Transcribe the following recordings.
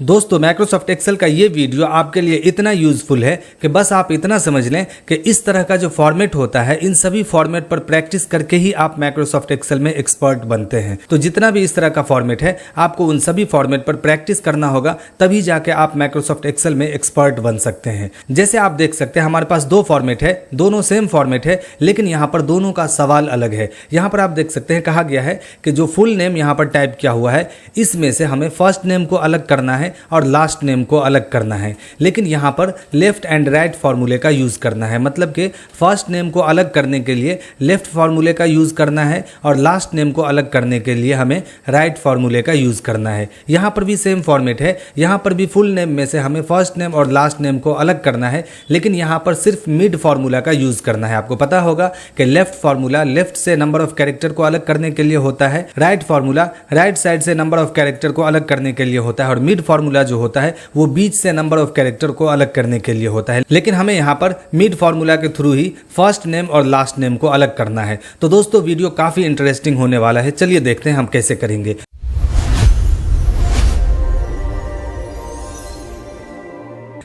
दोस्तों Microsoft Excel का ये वीडियो आपके लिए इतना यूजफुल है कि बस आप इतना समझ लें कि इस तरह का जो फॉर्मेट होता है इन सभी फॉर्मेट पर प्रैक्टिस करके ही आप माइक्रोसॉफ्ट एक्सेल में एक्सपर्ट बनते हैं। तो जितना भी इस तरह का फॉर्मेट है आपको उन सभी फॉर्मेट पर प्रैक्टिस करना होगा, तभी जाके आप माइक्रोसॉफ्ट एक्सेल में एक्सपर्ट बन सकते हैं। जैसे आप देख सकते हैं हमारे पास दो फॉर्मेट है, दोनों सेम फॉर्मेट है, लेकिन यहाँ पर दोनों का सवाल अलग है। यहाँ पर आप देख सकते हैं कहा गया है कि जो फुल नेम यहाँ पर टाइप किया हुआ है इसमें से हमें फर्स्ट नेम को अलग करना है और लास्ट नेम को अलग करना है, लेकिन यहाँ पर लेफ्ट एंड राइट फार्मूले का यूज करना है। मतलब कि फर्स्ट नेम को अलग करने के लिए लेफ्ट फार्मूले का यूज करना है और लास्ट नेम को अलग करने के लिए हमें राइट फार्मूले का यूज करना है। यहाँ पर भी सेम फॉर्मेट है, यहाँ पर भी फुल नेम में से हमें फर्स्ट नेम और लास्ट नेम को अलग करना है, लेकिन यहाँ पर सिर्फ मिड फार्मूला का यूज करना है। आपको पता होगा कि लेफ्ट फार्मूला लेफ्ट से नंबर ऑफ कैरेक्टर को अलग करने के लिए होता है, राइट फार्मूला राइट साइड से नंबर ऑफ कैरेक्टर को अलग करने के लिए होता है और मिड फार्मूला जो होता है वो बीच से नंबर ऑफ कैरेक्टर को अलग करने के लिए होता है। लेकिन हमें यहाँ पर मिड फार्मूला के थ्रू ही फर्स्ट नेम और लास्ट नेम को अलग करना है। तो दोस्तों वीडियो काफी इंटरेस्टिंग होने वाला है, चलिए देखते हैं हम कैसे करेंगे।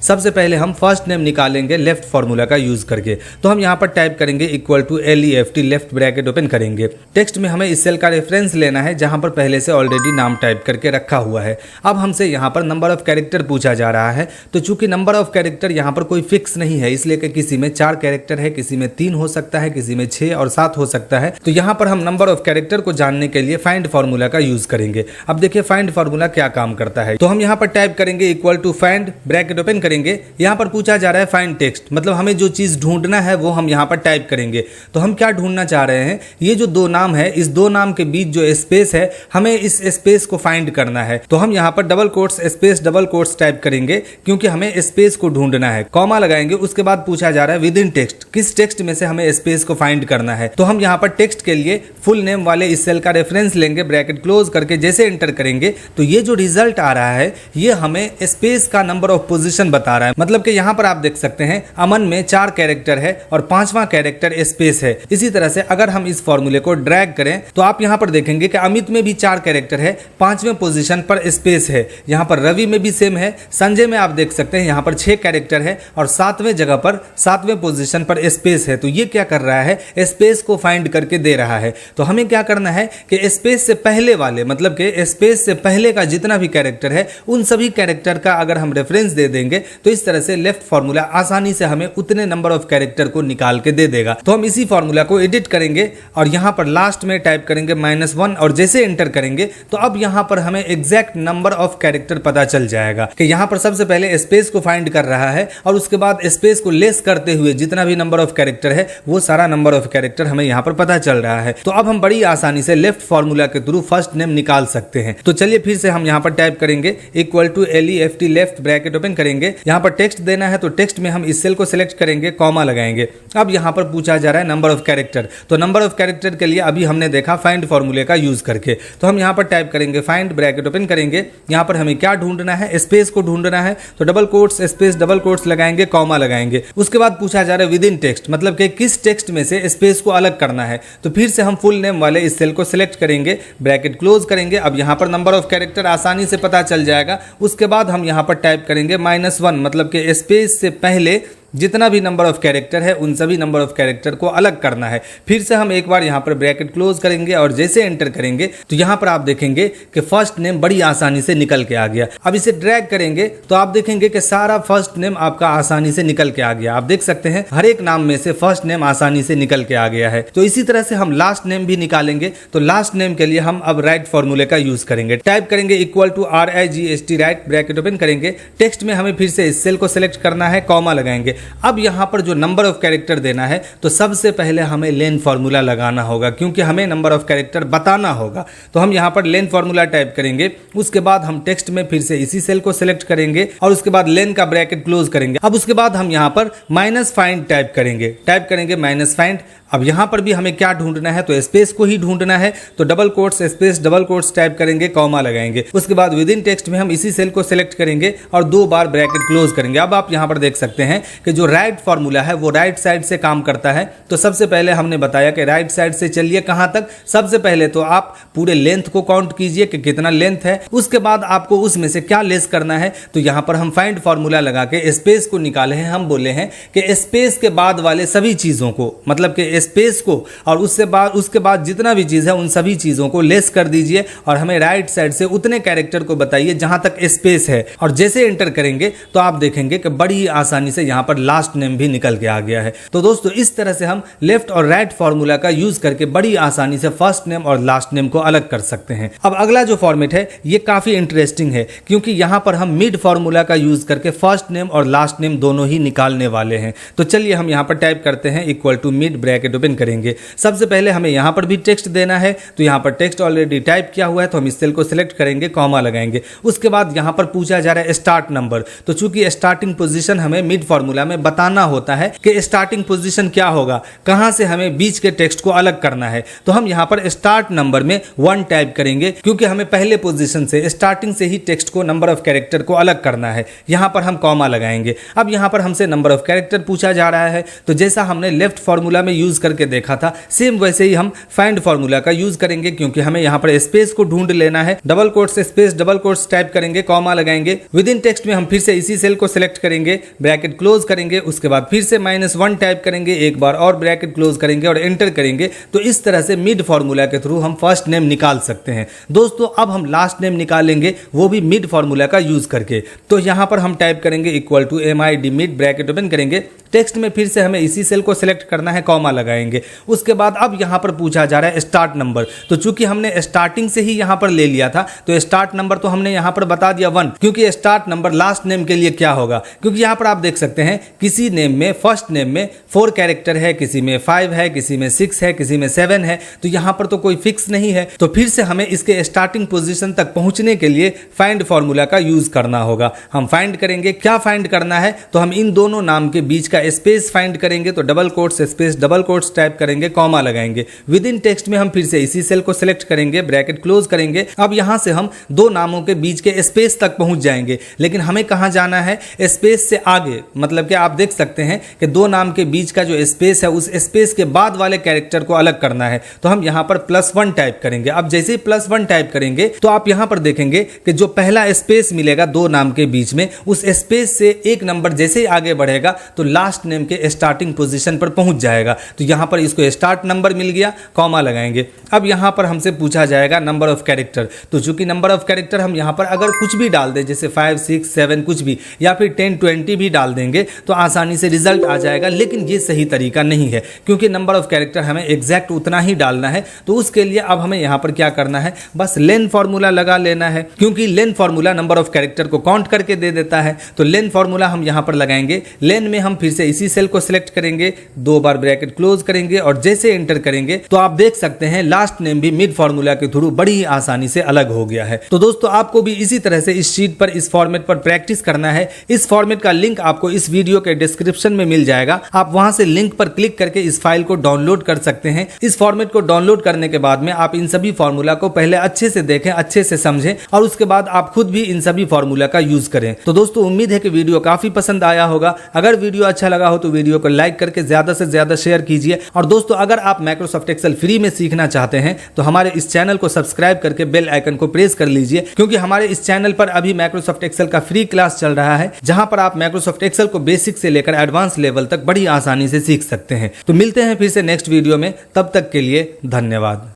सबसे पहले हम फर्स्ट नेम निकालेंगे लेफ्ट फार्मूला का यूज करके। तो हम यहाँ पर टाइप करेंगे equal to LEFT, left bracket open करेंगे। टेक्स्ट में हमें इस सेल का रेफरेंस लेना है जहां पर पहले से ऑलरेडी नाम टाइप करके रखा हुआ है। अब हमसे यहाँ पर नंबर ऑफ कैरेक्टर पूछा जा रहा है, तो चूंकि नंबर ऑफ कैरेक्टर यहाँ पर कोई फिक्स नहीं है, इसलिए कि किसी में 4 कैरेक्टर है, किसी में 3 हो सकता है, किसी में 6 और 7 हो सकता है। तो यहाँ पर हम नंबर ऑफ कैरेक्टर को जानने के लिए फाइंड फार्मूला का यूज करेंगे। अब देखिए फाइंड फार्मूला क्या काम करता है। तो हम यहाँ पर टाइप करेंगे equal to find bracket open करेंगे। यहाँ पर पूछा जा रहा है फाइंड टेक्स्ट, मतलब हमें जो चीज ढूंढना है वो हम यहाँ पर टाइप करेंगे। तो हम क्या ढूंढना चाह रहे हैं, ये जो दो नाम है इस दो नाम के बीच जो स्पेस है हमें इस स्पेस को फाइंड करना है। तो हम यहाँ पर double quotes space double quotes type करेंगे क्योंकि हमें स्पेस को ढूंढना है। कॉमा लगाएंगे, उसके बाद पूछा जा रहा है विद इन टेक्स्ट, किस टेक्स्ट में से हमें स्पेस को फाइंड करना है। तो हम यहाँ पर टेक्स्ट के लिए फुल नेम वाले इस सेल का रेफरेंस लेंगे, ब्रैकेट क्लोज करके जैसे एंटर करेंगे तो ये जो रिजल्ट आ रहा है ये हमें स्पेस का नंबर ऑफ पोजीशन बता रहा है। मतलब कि यहाँ पर आप देख सकते हैं अमन में 4 कैरेक्टर है और 5वां कैरेक्टर स्पेस है। इसी तरह से अगर हम इस फॉर्मूले को ड्रैग करें तो आप यहाँ पर देखेंगे कि अमित में भी 4 कैरेक्टर है, 5वें पोजीशन पर स्पेस है। यहाँ पर रवि में भी सेम है, संजय में आप देख सकते हैं यहाँ पर 6 कैरेक्टर है और 7वें जगह पर 7वें पोजीशन पर स्पेस है। तो ये क्या कर रहा है, स्पेस को फाइंड करके दे रहा है। तो हमें क्या करना है कि स्पेस से पहले वाले, मतलब कि स्पेस से पहले का जितना भी कैरेक्टर है उन सभी कैरेक्टर का अगर हम रेफरेंस दे देंगे तो इस तरह से लेफ्ट फार्मूला आसानी से हमें उतने नंबर ऑफ कैरेक्टर को निकाल के दे देगा। तो हम इसी फार्मूला को एडिट करेंगे और यहां पर लास्ट में टाइप करेंगे -1 और जैसे एंटर करेंगे तो अब यहां पर हमें एग्जैक्ट नंबर ऑफ कैरेक्टर पता चल जाएगा कि यहां पर सबसे पहले स्पेस को फाइंड कर रहा है और उसके बाद स्पेस को लेस करते हुए जितना भी नंबर ऑफ कैरेक्टर है वो सारा नंबर ऑफ कैरेक्टर हमें यहां पर पता चल रहा है। तो अब हम बड़ी आसानी से लेफ्ट फार्मूला के थ्रू फर्स्ट नेम निकाल सकते हैं। तो चलिए फिर से हम यहां पर टाइप करेंगे equal to LEFT, left bracket open करेंगे। यहां पर टेक्स्ट देना है तो टेक्स्ट में हम इस सेल को सिलेक्ट करेंगे, कॉमा लगाएंगे। अब यहां पर पूछा जा रहा है नंबर ऑफ कैरेक्टर, तो नंबर ऑफ कैरेक्टर के लिए अभी हमने देखा फाइंड फार्मूले का यूज करके। तो हम यहां पर टाइप करेंगे फाइंड ब्रैकेट ओपन करेंगे। यहां पर हमें क्या ढूंढना है, स्पेस को ढूंढना है। तो double quotes space double quotes लगाएंगे, कॉमा लगाएंगे। उसके बाद पूछा जा रहा है विद इन टेक्स्ट, मतलब कि किस टेक्स्ट में से स्पेस को अलग करना है। तो फिर से हम फुल नेम वाले इस सेल को सिलेक्ट करेंगे, ब्रैकेट क्लोज करेंगे। अब यहां पर नंबर ऑफ कैरेक्टर आसानी से पता चल जाएगा। उसके बाद हम यहां पर टाइप करेंगे -1, मतलब कि स्पेस से पहले जितना भी नंबर ऑफ कैरेक्टर है उन सभी नंबर ऑफ कैरेक्टर को अलग करना है। फिर से हम एक बार यहाँ पर ब्रैकेट क्लोज करेंगे और जैसे एंटर करेंगे तो यहाँ पर आप देखेंगे कि फर्स्ट नेम बड़ी आसानी से निकल के आ गया। अब इसे ड्रैग करेंगे तो आप देखेंगे कि सारा फर्स्ट नेम आपका आसानी से निकल के आ गया। आप देख सकते हैं हर एक नाम में से फर्स्ट नेम आसानी से निकल के आ गया है। तो इसी तरह से हम लास्ट नेम भी निकालेंगे। तो लास्ट नेम के लिए हम अब राइट फॉर्मूले का यूज करेंगे। टाइप करेंगे equal to RIGST, right bracket open करेंगे। टेक्स्ट में हमें फिर से इस सेल को सिलेक्ट करना है, कॉमा लगाएंगे। अब यहां पर जो नंबर ऑफ कैरेक्टर देना है तो सबसे पहले हमें लेन फॉर्मूला लगाना होगा क्योंकि हमें नंबर ऑफ कैरेक्टर बताना होगा। तो हम यहां पर लेन फॉर्मूला टाइप करेंगे। उसके बाद हम टेक्स्ट में फिर से इसी सेल को सिलेक्ट करेंगे और उसके बाद लेन का ब्रैकेट क्लोज करेंगे। अब उसके बाद हम यहां पर -find टाइप करेंगे, -find। अब यहाँ पर भी हमें क्या ढूंढना है, तो स्पेस को ही ढूंढना है। तो double quotes space double quotes type करेंगे, कॉमा लगाएंगे। उसके बाद विद इन टेक्स्ट में हम इसी सेल को सिलेक्ट करेंगे और 2 बार ब्रैकेट क्लोज करेंगे। अब आप यहाँ पर देख सकते हैं कि जो राइट फॉर्मूला है वो राइट साइड से काम करता है। तो सबसे पहले हमने बताया कि राइट साइड से चलिए कहाँ तक, सबसे पहले तो आप पूरे लेंथ को काउंट कीजिए कि कितना लेंथ है। उसके बाद आपको उसमें से क्या लेस करना है, तो यहाँ पर हम फाइंड फॉर्मूला लगा के स्पेस को निकाले हैं। हम बोले हैं कि स्पेस के बाद वाले सभी चीजों को, मतलब कि स्पेस को और उसके बाद जितना भी चीज है उन सभी चीजों को लेस कर दीजिए और हमें राइट साइड से उतने कैरेक्टर को बताइए जहां तक स्पेस है। और जैसे एंटर करेंगे तो आप देखेंगे कि बड़ी ही आसानी से यहां पर लास्ट नेम भी निकल के आ गया है। तो दोस्तों इस तरह से हम लेफ्ट और राइट फॉर्मूला का यूज करके बड़ी आसानी से फर्स्ट नेम और लास्ट नेम को अलग कर सकते हैं। अब अगला जो फॉर्मेट है ये काफी इंटरेस्टिंग है, क्योंकि यहां पर हम मिड फॉर्मूला का यूज करके फर्स्ट नेम और लास्ट नेम दोनों ही निकालने वाले हैं। तो चलिए हम यहां पर टाइप करते हैं equal to mid, bracket open करेंगे। सबसे पहले हमें यहां पर भी टेक्स्ट देना है, तो यहां पर टेक्स्ट ऑलरेडी टाइप किया हुआ है, तो हम इस सेल को सिलेक्ट करेंगे, कॉमा लगाएंगे। उसके बाद यहां पर पूछा जा रहा है स्टार्ट नंबर, तो चूंकि स्टार्टिंग पोजीशन हमें मिड फॉर्मूला में बताना होता है कि स्टार्टिंग पोजीशन क्या होगा, कहां से हमें बीच के टेक्स्ट को अलग करना है। तो हम यहां पर स्टार्ट नंबर में 1 टाइप करेंगे, क्योंकि हमें पहले पोजीशन से स्टार्टिंग से ही टेक्स्ट को नंबर ऑफ कैरेक्टर को अलग करना है। यहां पर हम कॉमा लगाएंगे। अब यहां पर हमसे नंबर ऑफ कैरेक्टर पूछा जा रहा है, तो जैसा हमने लेफ्ट फॉर्मूला में यूज करके देखा था सेम वैसे ही हम फाइंड फॉर्मूला का यूज करेंगे, क्योंकि हमें यहां पर स्पेस को ढूंढ लेना है। Double quotes space double quotes type करेंगे, कॉमा लगाएंगे। विद इन टेक्स्ट में हम फिर से इसी सेल को सिलेक्ट करेंगे, ब्रैकेट क्लोज करेंगे। उसके बाद फिर से -1 टाइप करेंगे, एक बार और ब्रैकेट क्लोज करेंगे और एंटर करेंगे। तो इस तरह से मिड फॉर्मूला के थ्रू हम फर्स्ट नेम निकाल सकते हैं। दोस्तों अब हम लास्ट नेम निकालेंगे, वो भी मिड फॉर्मूला का यूज करके। तो यहां पर हम टाइप करेंगे equal to MID mid, bracket open करेंगे। टेक्स्ट में फिर से हमें इसी सेल को सिलेक्ट करना है, कॉमा लगाएंगे। उसके बाद अब यहां पर पूछा जा रहा है स्टार्ट नंबर, तो चूंकि हमने स्टार्टिंग से ही यहां पर ले लिया था तो स्टार्ट नंबर तो हमने यहां पर बता दिया 1, क्योंकि स्टार्ट नंबर लास्ट नेम के लिए क्या होगा, क्योंकि यहां पर आप देख सकते हैं किसी नेम में फर्स्ट नेम में 4 कैरेक्टर है, किसी में 5 है, किसी में 6 है, किसी में 7 है। तो यहां पर तो कोई फिक्स नहीं है, तो फिर से हमें इसके स्टार्टिंग पोजीशन तक पहुंचने के लिए फाइंड फॉर्मूला का यूज करना होगा। हम फाइंड करेंगे, क्या फाइंड करना है, तो हम इन दोनों नाम के बीच का स्पेस फाइंड करेंगे। तो double quotes space double quotes type करेंगे, कॉमा लगाएंगे। विद इन टेक्स्ट में हम फिर से इसी सेल को सिलेक्ट करेंगे, ब्रैकेट क्लोज करेंगे। अब यहां से हम 2 नामों के बीच के स्पेस तक पहुंच जाएंगे, लेकिन हमें कहां जाना है, स्पेस से आगे। मतलब कि आप देख सकते हैं कि 2 नाम के बीच का जो स्पेस है उस स्पेस के बाद वाले कैरेक्टर को अलग करना है। तो हम यहां पर +1 टाइप करेंगे। अब जैसे ही +1 टाइप करेंगे तो आप यहां पर देखेंगे कि जो पहला स्पेस मिलेगा 2 नाम के बीच में, उस स्पेस से एक नंबर जैसे ही आगे बढ़ेगा तो लास्ट नेम के स्टार्टिंग पोजीशन पर पहुंच जाएगा। तो यहां पर इसको स्टार्ट नंबर मिल गया, कॉमा लगाएंगे। अब यहां पर हमसे पूछा जाएगा नंबर ऑफ कैरेक्टर, तो चूंकि नंबर ऑफ कैरेक्टर हम यहां पर अगर कुछ भी डाल दें, जैसे 5 6 7 कुछ भी, या फिर 10 20 भी डाल देंगे तो आसानी से रिजल्ट आ जाएगा। लेकिन ये सही तरीका नहीं है, क्योंकि नंबर ऑफ कैरेक्टर हमें एग्जैक्ट उतना ही डालना है। तो उसके लिए अब हमें यहां पर क्या करना है, बस लेन फॉर्मूला लगा लेना है, क्योंकि लेन फॉर्मूला नंबर ऑफ कैरेक्टर को काउंट करके दे देता है। तो लेन फॉर्मूला हम यहां पर लगाएंगे। लेन में हम फिर से इसी सेल को सिलेक्ट करेंगे, 2 बार ब्रैकेट क्लोज करेंगे और जैसे एंटर करेंगे तो आप देख सकते हैं लास्ट नेम भी मिड फॉर्मूला के थ्रू बड़ी ही आसानी से अलग हो गया है। तो दोस्तों आपको भी इसी तरह से इस शीट पर, इस फॉर्मेट पर प्रैक्टिस करना है। इस फॉर्मेट का लिंक आपको इस वीडियो के डिस्क्रिप्शन में मिल जाएगा। आप वहां से लिंक पर क्लिक करके इस फाइल को डाउनलोड कर सकते हैं। इस फॉर्मेट को डाउनलोड करने के बाद में आप इन सभी फॉर्मूला को पहले अच्छे से देखें, अच्छे से समझें और उसके बाद आप खुद भी इन सभी फॉर्मूला का यूज करें। तो दोस्तों उम्मीद है कि वीडियो काफी पसंद आया होगा। अगर वीडियो अच्छा लगा हो तो वीडियो को लाइक करके ज्यादा से ज्यादा शेयर कीजिए। और दोस्तों अगर आप माइक्रोसॉफ्ट एक्सेल फ्री में सीखना चाहते हैं तो हमारे इस चैनल को सब्सक्राइब करके बेल आइकन को प्रेस कर लीजिए, क्योंकि हमारे इस चैनल पर अभी माइक्रोसॉफ्ट एक्सेल का फ्री क्लास चल रहा है, जहां पर आप माइक्रोसॉफ्ट एक्सेल को बेसिक से लेकर एडवांस लेवल तक बड़ी आसानी से सीख सकते हैं। तो मिलते हैं फिर से नेक्स्ट वीडियो में, तब तक के लिए धन्यवाद।